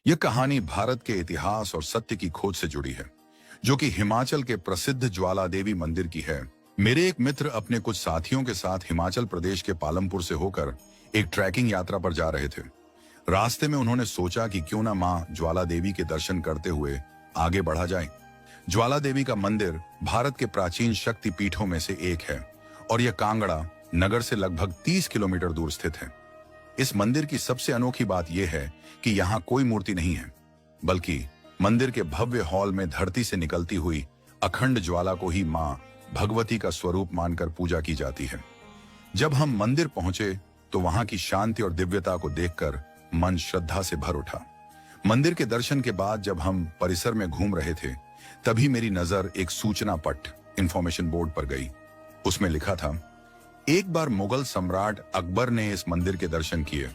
यह कहानी भारत के इतिहास और सत्य की खोज से जुड़ी है, जो कि हिमाचल के प्रसिद्ध ज्वाला देवी मंदिर की है। मेरे एक मित्र अपने कुछ साथियों के साथ हिमाचल प्रदेश के पालमपुर से होकर एक ट्रैकिंग यात्रा पर जा रहे थे। रास्ते में उन्होंने सोचा कि क्यों ना मां ज्वाला देवी के दर्शन करते हुए आगे बढ़ा जाए। ज्वाला देवी का मंदिर भारत के प्राचीन शक्ति पीठों में से एक है और यह कांगड़ा नगर से लगभग 30 किलोमीटर दूर स्थित है। इस मंदिर की सबसे अनोखी बात यह है कि यहाँ कोई मूर्ति नहीं है, बल्कि मंदिर के भव्य हॉल में धरती से निकलती हुई अखंड ज्वाला को ही मां भगवती का स्वरूप मानकर पूजा की जाती है। जब हम मंदिर पहुंचे तो वहां की शांति और दिव्यता को देखकर मन श्रद्धा से भर उठा। मंदिर के दर्शन के बाद जब हम परिसर में घूम रहे थे, तभी मेरी नजर एक सूचना पट इंफॉर्मेशन बोर्ड पर गई। उसमें लिखा था, एक बार मुगल सम्राट अकबर ने इस मंदिर के दर्शन किए।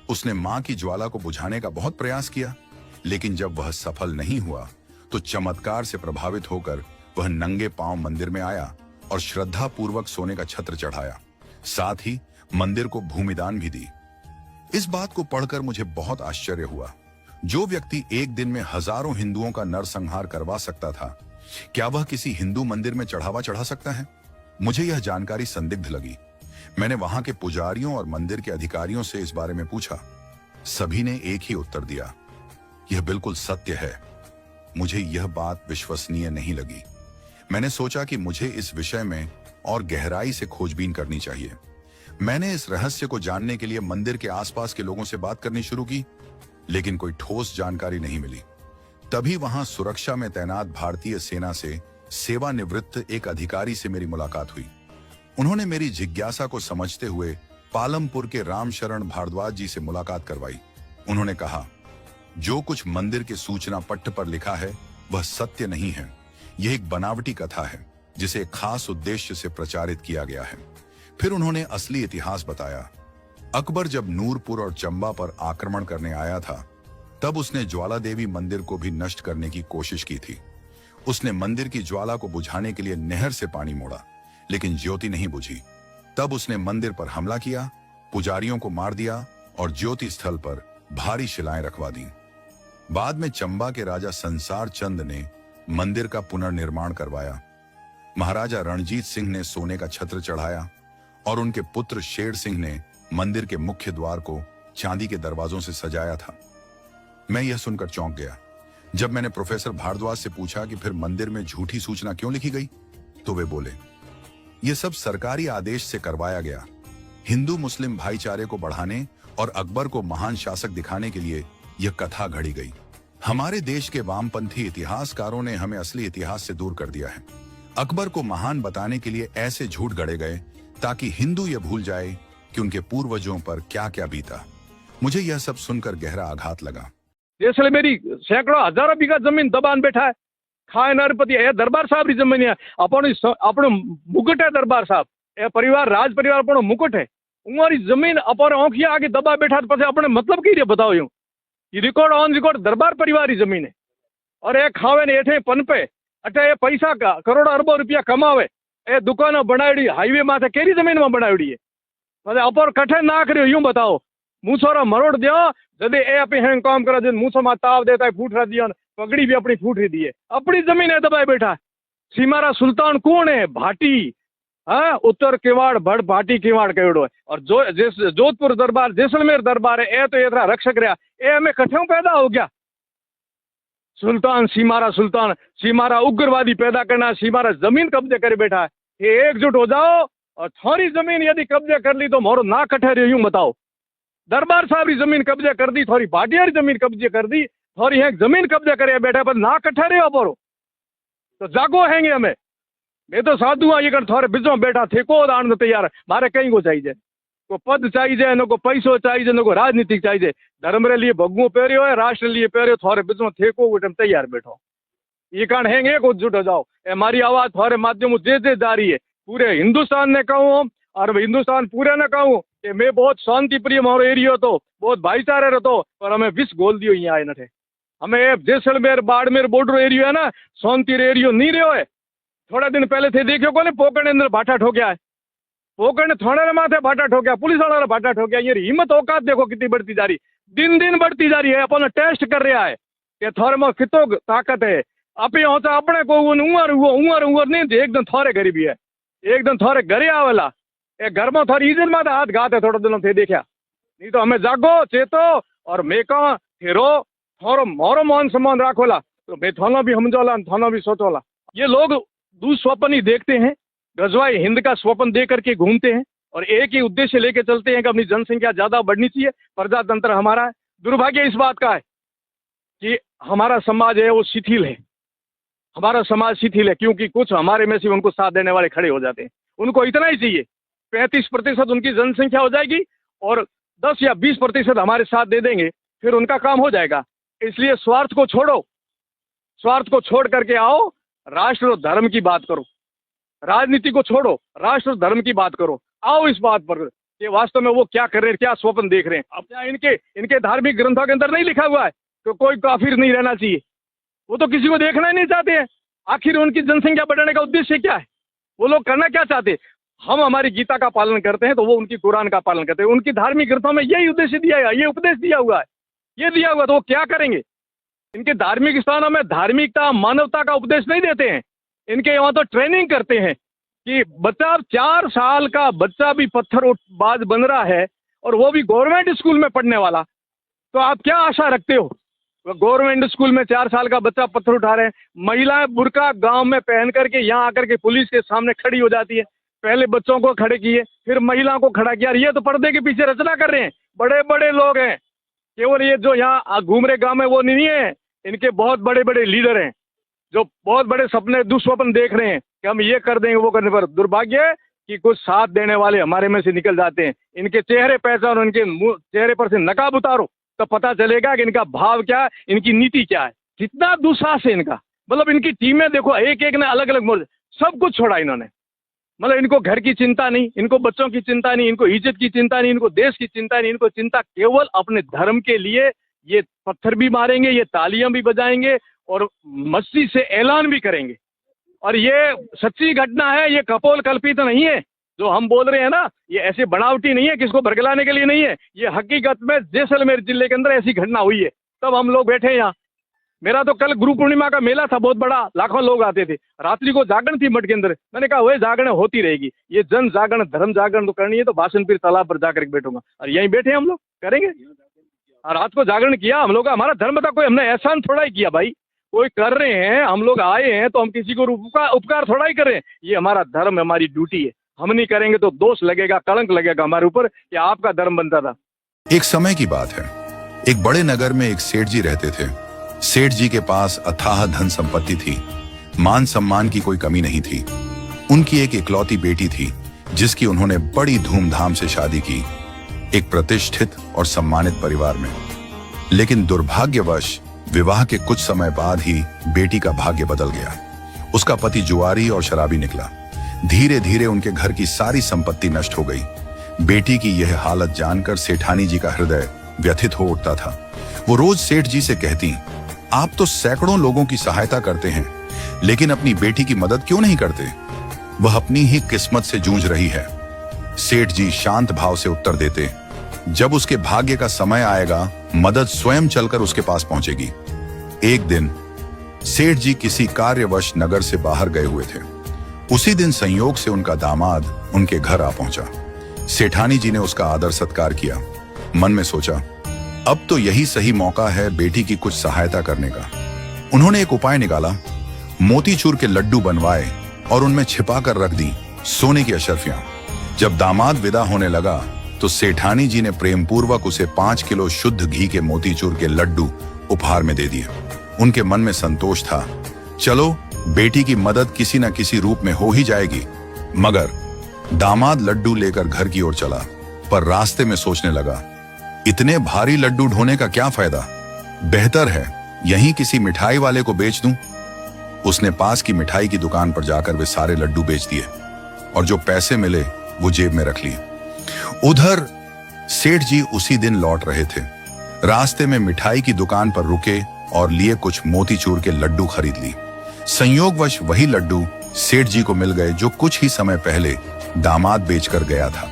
उसने मां की ज्वाला को बुझाने का बहुत प्रयास किया, लेकिन जब वह सफल नहीं हुआ तो चमत्कार से प्रभावित होकर वह नंगे पांव मंदिर में आया और श्रद्धा पूर्वक सोने का छत्र चढ़ाया। साथ ही मंदिर को भूमिदान भी दी। इस बात को पढ़कर मुझे बहुत आश्चर्य हुआ। जो व्यक्ति एक दिन में हजारों हिंदुओं का नरसंहार करवा सकता था, क्या वह किसी हिंदू मंदिर में चढ़ावा चढ़ा सकता है? मुझे यह जानकारी संदिग्ध लगी। मैंने वहां के पुजारियों और मंदिर के अधिकारियों से इस बारे में पूछा। सभी ने एक ही उत्तर दिया, यह बिल्कुल सत्य है। मुझे यह बात विश्वसनीय नहीं लगी। मैंने सोचा कि मुझे इस विषय में और गहराई से खोजबीन करनी चाहिए। मैंने इस रहस्य को जानने के लिए मंदिर के आसपास के लोगों से बात करनी शुरू की, लेकिन कोई ठोस जानकारी नहीं मिली। तभी वहां सुरक्षा में तैनात भारतीय सेना से सेवानिवृत्त एक अधिकारी से मेरी मुलाकात हुई। उन्होंने मेरी जिज्ञासा को समझते हुए पालमपुर के रामशरण भारद्वाज जी से मुलाकात करवाई। उन्होंने कहा, जो कुछ मंदिर के सूचना पट्ट पर लिखा है वह सत्य नहीं है। यह एक बनावटी कथा है जिसे एक खास उद्देश्य से प्रचारित किया गया है। फिर उन्होंने असली इतिहास बताया। अकबर जब नूरपुर और चंबा पर आक्रमण करने आया था, तब उसने ज्वाला देवी मंदिर को भी नष्ट करने की कोशिश की थी। उसने मंदिर की ज्वाला को बुझाने के लिए नहर से पानी मोड़ा, लेकिन ज्योति नहीं बुझी। तब उसने मंदिर पर हमला किया, पुजारियों को मार दिया और ज्योति स्थल पर भारी शिलाएं रखवा दी। बाद में चंबा के राजा संसार चंद ने मंदिर का पुनर्निर्माण करवाया। महाराजा रणजीत सिंह ने सोने का छत्र चढ़ाया और उनके पुत्र शेर सिंह ने मंदिर के मुख्य द्वार को चांदी के दरवाजों से सजाया था। मैं यह सुनकर चौंक गया। जब मैंने प्रोफेसर भारद्वाज से पूछा कि फिर मंदिर में झूठी सूचना क्यों लिखी गई, तो वे बोले, यह सब सरकारी आदेश से करवाया गया। हिंदू मुस्लिम भाईचारे को बढ़ाने और अकबर को महान शासक दिखाने के लिए यह कथा घड़ी गई। हमारे देश के वामपंथी इतिहासकारों ने हमें असली इतिहास से दूर कर दिया है। अकबर को महान बताने के लिए ऐसे झूठ गढ़े गए ताकि हिंदू यह भूल जाए कि उनके पूर्वजों पर क्या क्या बीता। मुझे यह सब सुनकर गहरा आघात लगा। जैसलमेरी सैकड़ों हजारों बीघा जमीन दबान बैठा है। खाए नरपति ए दरबार साहब री जमीन है। अपनो मुकुट है दरबार साहब। ए परिवार राज परिवार अपनो मुकुट है। उमारी जमीन अपने आंखिया आगे दबा बैठा तो पछे अपने मतलब की रे बताओ। यूं ये रिकॉर्ड ऑन रिकॉर्ड दरबार परिवार की जमीन है। और ए खावे ने एठे पनपे अटे ए पैसा का करोड़ों अरबों रुपया कमावे। ए दुकानों बनावड़ी हाईवे माथे केरी जमीन में बनावड़ी है। पछे अपर कठे ना कर्यो यूं बताओ। मूसोरा मरोड़ दियो जदे ए अपनी हेंग काम करे मूसो में ताव देता है फूटरा दियो पगड़ी भी अपनी फूट रही दी है। अपनी जमीन है दबाए बैठा। सीमारा सुल्तान कौन है? भाटी। हाँ, उत्तर किवाड़ बड़ भाटी किवाड़ कहोड़ो है। और जोधपुर दरबार जैसलमेर दरबार है ए तो एतरा रक्षक रहा। ए हमें कठों पैदा हो गया। सुल्तान सीमारा उग्रवादी पैदा करना, सीमारा जमीन कब्जे करे बैठा है। ये एकजुट हो जाओ और थोड़ी जमीन यदि कब्जे कर ली तो मोरो ना कठे रहे यूं बताओ। दरबार साहब की जमीन कब्जे कर दी, थोड़ी भाटिया जमीन कब्जे कर दी, थोड़ी है जमीन कब्जे करे बैठा पर ना कठे रहे परो तो जागो हैंगे हमें। मैं तो साधु हाँ, ये कर थोड़े बिजो बैठा थे को दान तैयार। मारे कहीं को चाहिए, को पद चाहिए, न को पैसो चाहिए, न को राजनीतिक चाहिए। धर्म रे लिए भगवो पहरियो है, राष्ट्र लिए पहरियो, थोड़े बिजो थे को तैयार बैठो। ये कारण हैंगे एकजुट हो जाओ। ए मारी आवाज थोड़े माध्यम जे जा रही है। पूरे हिंदुस्तान ने कहूँ और हिंदुस्तान पूरे ने कहूँ कि मैं बहुत शांति प्रिय मारो एरियो तो बहुत भाईचारे रहतो, पर हमें विष गोल दियो यहाँ आए नथे। हमें जैसलमेर बाड़मेर बॉर्डर एरियो है ना, शांति एरियो नहीं रहो है। थोड़ा दिन पहले थे देखियो को पोकड़ अंदर भाटा ठोक्या है। पोकड़ ने थाने माथे भाटा ठोक्या, पुलिस वाला भाटा ठोक्या। ये हिम्मत औकात देखो कितनी बढ़ती जा रही। दिन दिन बढ़ती जा रही है। अपन टेस्ट कर रहा है कि थोड़े में कितो ताकत है। अपने होता अपने को उंगर नहीं एकदम थोड़े गरीबी है, एकदम थोड़े घरे आवेला ए घर में थोड़ी इज्जत में हाथ घाते थोड़ा दिनों थे देखा नहीं तो हमें जागो चेतो और मैं कहा फेरो थोड़ो मोरो मान सम्मान राखोला तो मैं थाना भी समझोला थाना भी सोचोला। ये लोग दुस्वप्न ही देखते हैं, गजवाई हिंद का स्वप्न दे करके घूमते हैं और एक ही उद्देश्य लेके चलते हैं कि अपनी जनसंख्या ज्यादा बढ़नी चाहिए, प्रजातंत्र हमारा है। दुर्भाग्य इस बात का है कि हमारा समाज है वो शिथिल है, हमारा समाज शिथिल है क्योंकि कुछ हमारे में से उनको साथ देने वाले खड़े हो जाते हैं। उनको इतना ही चाहिए 35% उनकी जनसंख्या हो जाएगी और 10 या 20% हमारे साथ दे देंगे, फिर उनका काम हो जाएगा। इसलिए स्वार्थ को छोड़ो, स्वार्थ को छोड़ करके आओ, राष्ट्र और धर्म की बात करो, राजनीति को छोड़ो, राष्ट्र और धर्म की बात करो। आओ इस बात पर कि वास्तव में वो क्या कर रहे हैं, क्या स्वप्न देख रहे हैं। अब क्या इनके धार्मिक ग्रंथों के अंदर नहीं लिखा हुआ है कि कोई काफिर नहीं रहना चाहिए? वो तो किसी को देखना ही नहीं चाहते हैं। आखिर उनकी जनसंख्या बढ़ाने का उद्देश्य क्या है? वो लोग करना क्या चाहते हैं? हम हमारी गीता का पालन करते हैं तो वो उनकी कुरान का पालन करते हैं। उनकी धार्मिक ग्रंथों में यही उद्देश्य दिया है, ये उपदेश दिया हुआ है, ये दिया हुआ, तो वो क्या करेंगे? इनके धार्मिक स्थानों में धार्मिकता मानवता का उपदेश नहीं देते हैं, इनके यहाँ तो ट्रेनिंग करते हैं कि बच्चा 4 साल का बच्चा भी पत्थरबाज बन रहा है और वो भी गवर्नमेंट स्कूल में पढ़ने वाला, तो आप क्या आशा रखते हो? गवर्नमेंट स्कूल में 4 साल का बच्चा पत्थर उठा रहे हैं। महिलाएं बुर्का गांव में पहन करके यहाँ आकर के पुलिस के सामने खड़ी हो जाती है। पहले बच्चों को खड़े किए, फिर महिलाओं को खड़ा किया। ये तो पर्दे के पीछे रचना कर रहे हैं, बड़े बड़े लोग हैं। केवल ये जो यहाँ घूम रहे गाँव में वो नहीं है, इनके बहुत बड़े बड़े लीडर हैं जो बहुत बड़े सपने दुस्वप्न देख रहे हैं कि हम ये कर देंगे वो करने पर। दुर्भाग्य है कि कुछ साथ देने वाले हमारे में से निकल जाते हैं। इनके चेहरे पहचानो, इनके चेहरे पर से नकाब उतारो तो पता चलेगा कि इनका भाव क्या है, इनकी नीति क्या है। कितना दुस्साहस है इनका। मतलब इनकी टीमें देखो, एक एक ने अलग अलग मोर्चे, सब कुछ छोड़ा इन्होंने। मतलब इनको घर की चिंता नहीं, इनको बच्चों की चिंता नहीं, इनको इज्जत की चिंता नहीं, इनको देश की चिंता नहीं, इनको चिंता केवल अपने धर्म के लिए। ये पत्थर भी मारेंगे, ये तालियां भी बजाएंगे और मस्ती से ऐलान भी करेंगे। और ये सच्ची घटना है, ये कपोल कल्पित नहीं है जो हम बोल रहे हैं ना, ये ऐसे बनावटी नहीं है, किसको भड़कलाने के लिए नहीं है। ये हकीकत में जैसलमेर जिले के अंदर ऐसी घटना हुई है, तब हम लोग बैठे हैं यहाँ। मेरा तो कल गुरु पूर्णिमा का मेला था, बहुत बड़ा, लाखों लोग आते थे। रात्रि को जागरण थी मठ के अंदर, मैंने कहा वही जागरण होती रहेगी, ये जन जागरण धर्म जागरण तो करनी है तो बासनपीर तालाब पर जाकर बैठूंगा और यहीं बैठे हम लोग करेंगे। और रात को जागरण किया हम लोग, हमारा धर्म था, कोई हमने एहसान थोड़ा ही किया भाई, कोई कर रहे हैं, हम लोग आए हैं तो हम किसी को उपकार थोड़ा ही कर रहे हैं। ये हमारा धर्म, हमारी ड्यूटी है। हम नहीं करेंगे तो दोष लगेगा, कलंक लगेगा हमारे ऊपर कि आपका धर्म बनता था। एक समय की बात है, एक बड़े नगर में एक सेठ जी रहते थे। सेठ जी के पास अथाह धन संपत्ति थी, मान सम्मान की कोई कमी नहीं थी। उनकी एक इकलौती बेटी थी जिसकी उन्होंने बड़ी धूमधाम से शादी की, एक प्रतिष्ठित और सम्मानित परिवार में। लेकिन दुर्भाग्यवश विवाह के कुछ समय बाद ही बेटी का भाग्य बदल गया। उसका पति जुआरी और शराबी निकला। धीरे धीरे उनके घर की सारी संपत्ति नष्ट हो गई। बेटी की यह हालत जानकर सेठानी जी का हृदय व्यथित हो उठता था। वो रोज सेठ जी से कहती, आप तो सैकड़ों लोगों की सहायता करते हैं, लेकिन अपनी बेटी की मदद क्यों नहीं करते? वह अपनी ही किस्मत से जूझ रही है। सेठ जी शांत भाव से उत्तर देते, जब उसके भाग्य का समय आएगा, मदद स्वयं चलकर उसके पास पहुंचेगी। एक दिन सेठ जी किसी कार्यवश नगर से बाहर गए हुए थे। उसी दिन संयोग से उनका दामाद उनके घर आ पहुंचा। सेठानी जी ने उसका आदर सत्कार किया। मन में सोचा, अब तो यही सही मौका है बेटी की कुछ सहायता करने का। उन्होंने एक उपाय निकाला, मोतीचूर के लड्डू बनवाए और उनमें छिपा कर रख दी सोने की अशर्फियां। जब दामाद विदा होने लगा तो सेठानी जी ने प्रेम पूर्वक उसे 5 किलो शुद्ध घी के मोतीचूर के लड्डू उपहार में दे दिए। उनके मन में संतोष था, चलो बेटी की मदद किसी न किसी रूप में हो ही जाएगी। मगर दामाद लड्डू लेकर घर की ओर चला, पर रास्ते में सोचने लगा, इतने भारी लड्डू ढोने का क्या फायदा, बेहतर है यहीं किसी मिठाई वाले को बेच दूं। उसने पास की मिठाई की दुकान पर जाकर वे सारे लड्डू बेच दिए और जो पैसे मिले वो जेब में रख लिए। उधर सेठ जी उसी दिन लौट रहे थे। रास्ते में मिठाई की दुकान पर रुके और लिए कुछ मोतीचूर के लड्डू खरीद ली। संयोगवश वही लड्डू सेठ जी को मिल गए जो कुछ ही समय पहले दामाद बेचकर गया था।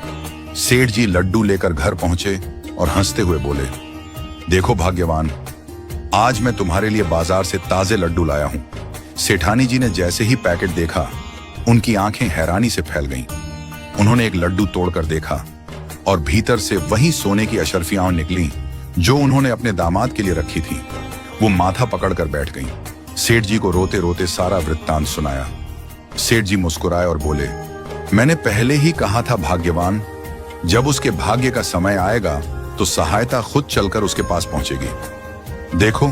सेठ जी लड्डू लेकर घर पहुंचे और हंसते हुए बोले, देखो भाग्यवान, आज मैं तुम्हारे लिए बाजार से ताजे लड्डू लाया हूं। सेठानी जी ने जैसे ही पैकेट देखा, उनकी आंखें हैरानी से फैल गईं। उन्होंने एक लड्डू तोड़कर देखा और भीतर से वही सोने की अशर्फियां निकली जो उन्होंने अपने दामाद के लिए रखी थी। वो माथा पकड़कर बैठ गईं। सेठ जी को रोते रोते सारा वृत्तांत सुनाया। सेठ जी मुस्कुराए और बोले, मैंने पहले ही कहा था भाग्यवान, जब उसके भाग्य का समय आएगा तो सहायता खुद चलकर उसके पास पहुंचेगी। देखो,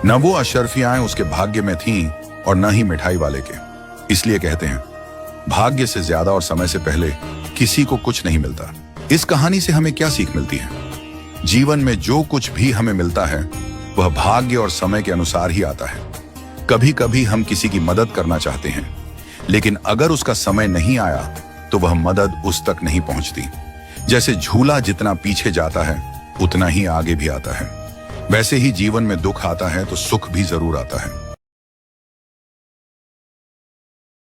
न वो अशर्फियां उसके भाग्य में थीं और न ही मिठाई वाले के। इसलिए कहते हैं, भाग्य से ज्यादा और समय से पहले किसी को कुछ नहीं मिलता। इस कहानी से हमें क्या सीख मिलती है? जीवन में जो कुछ भी हमें मिलता है वह भाग्य और समय के अनुसार ही आता है। कभी कभी हम किसी की मदद करना चाहते हैं, लेकिन अगर उसका समय नहीं आया तो वह मदद उस तक नहीं पहुंचती। जैसे झूला जितना पीछे जाता है उतना ही आगे भी आता है, वैसे ही जीवन में दुख आता है तो सुख भी जरूर आता है।